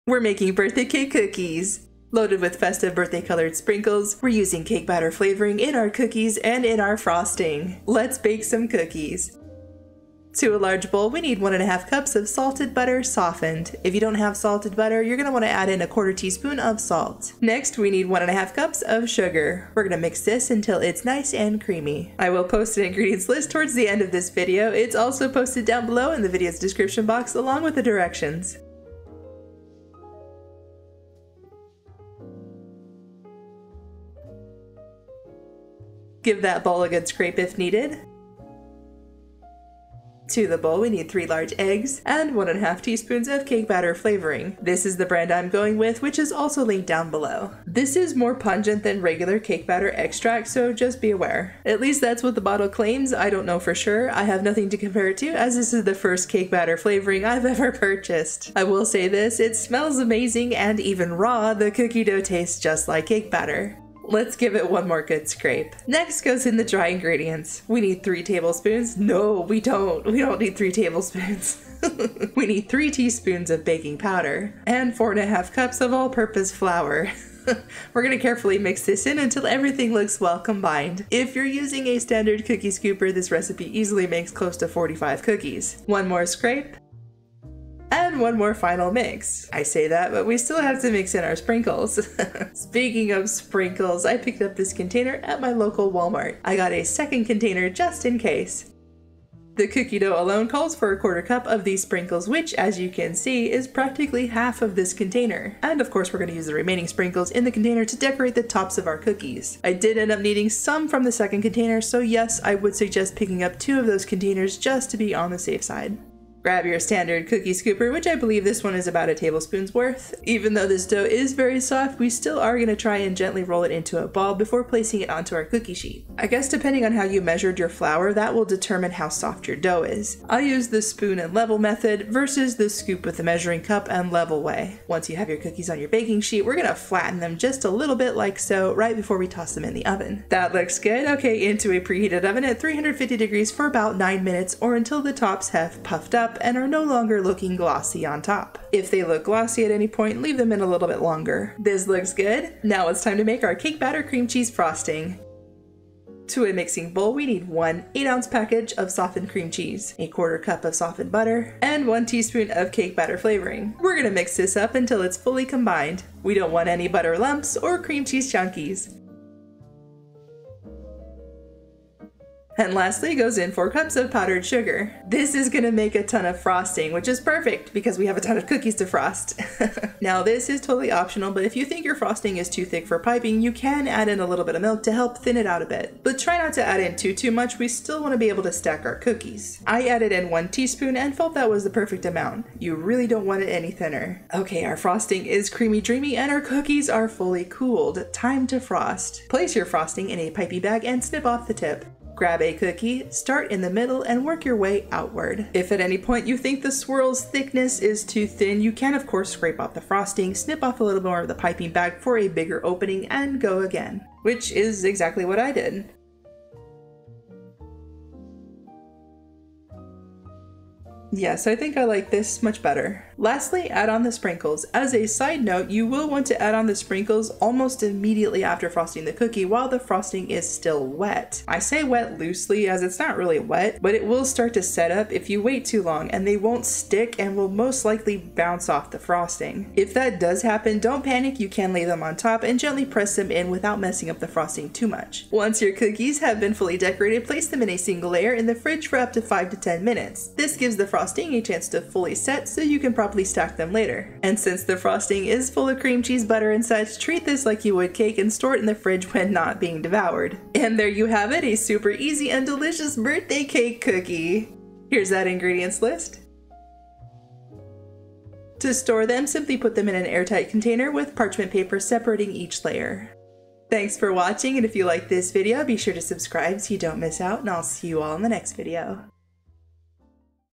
We're making birthday cake cookies. Loaded with festive birthday colored sprinkles, we're using cake batter flavoring in our cookies and in our frosting. Let's bake some cookies. To a large bowl, we need 1.5 cups of salted butter softened. If you don't have salted butter, you're going to want to add in 1/4 teaspoon of salt. Next, we need 1.5 cups of sugar. We're going to mix this until it's nice and creamy. I will post an ingredients list towards the end of this video. It's also posted down below in the video's description box along with the directions. Give that bowl a good scrape if needed. To the bowl, we need 3 large eggs and 1.5 teaspoons of cake batter flavoring. This is the brand I'm going with, which is also linked down below. This is more pungent than regular cake batter extract, so just be aware. At least that's what the bottle claims. I don't know for sure. I have nothing to compare it to, as this is the first cake batter flavoring I've ever purchased. I will say this, it smells amazing, and even raw, the cookie dough tastes just like cake batter. Let's give it one more good scrape. Next goes in the dry ingredients. We need 3 tablespoons. No, we don't. We don't need 3 tablespoons. We need 3 teaspoons of baking powder and 4.5 cups of all-purpose flour. We're going to carefully mix this in until everything looks well combined. If you're using a standard cookie scooper, this recipe easily makes close to 45 cookies. One more scrape. And one more final mix. I say that, but we still have to mix in our sprinkles. Speaking of sprinkles, I picked up this container at my local Walmart. I got a second container just in case. The cookie dough alone calls for 1/4 cup of these sprinkles, which, as you can see, is practically half of this container. And of course, we're going to use the remaining sprinkles in the container to decorate the tops of our cookies. I did end up needing some from the second container, so yes, I would suggest picking up 2 of those containers just to be on the safe side. Grab your standard cookie scooper, which I believe this one is about a tablespoon's worth. Even though this dough is very soft, we still are going to try and gently roll it into a ball before placing it onto our cookie sheet. I guess depending on how you measured your flour, that will determine how soft your dough is. I use the spoon and level method versus the scoop with the measuring cup and level way. Once you have your cookies on your baking sheet, we're going to flatten them just a little bit like so right before we toss them in the oven. That looks good. Okay, into a preheated oven at 350 degrees for about 9 minutes or until the tops have puffed up and are no longer looking glossy on top. If they look glossy at any point, leave them in a little bit longer. This looks good. Now it's time to make our cake batter cream cheese frosting. To a mixing bowl, we need 1 8-ounce package of softened cream cheese, 1/4 cup of softened butter, and 1 teaspoon of cake batter flavoring. We're gonna mix this up until it's fully combined. We don't want any butter lumps or cream cheese chunkies. And lastly goes in 4 cups of powdered sugar. This is gonna make a ton of frosting, which is perfect because we have a ton of cookies to frost. Now this is totally optional, but if you think your frosting is too thick for piping, you can add in a little bit of milk to help thin it out a bit. But try not to add in too much, we still wanna be able to stack our cookies. I added in 1 teaspoon and felt that was the perfect amount. You really don't want it any thinner. Okay, our frosting is creamy dreamy and our cookies are fully cooled. Time to frost. Place your frosting in a pipey bag and snip off the tip. Grab a cookie, start in the middle, and work your way outward. If at any point you think the swirl's thickness is too thin, you can of course scrape off the frosting, snip off a little more of the piping bag for a bigger opening, and go again. Which is exactly what I did. Yes, I think I like this much better. Lastly, add on the sprinkles. As a side note, you will want to add on the sprinkles almost immediately after frosting the cookie while the frosting is still wet. I say wet loosely as it's not really wet, but it will start to set up if you wait too long and they won't stick and will most likely bounce off the frosting. If that does happen, don't panic, you can lay them on top and gently press them in without messing up the frosting too much. Once your cookies have been fully decorated, place them in a single layer in the fridge for up to 5 to 10 minutes. This gives the frosting a chance to fully set so you can properly stack them later. And since the frosting is full of cream cheese, butter, and such, treat this like you would cake and store it in the fridge when not being devoured. And there you have it, a super easy and delicious birthday cake cookie. Here's that ingredients list. To store them, simply put them in an airtight container with parchment paper separating each layer. Thanks for watching, and if you like this video, be sure to subscribe so you don't miss out, and I'll see you all in the next video.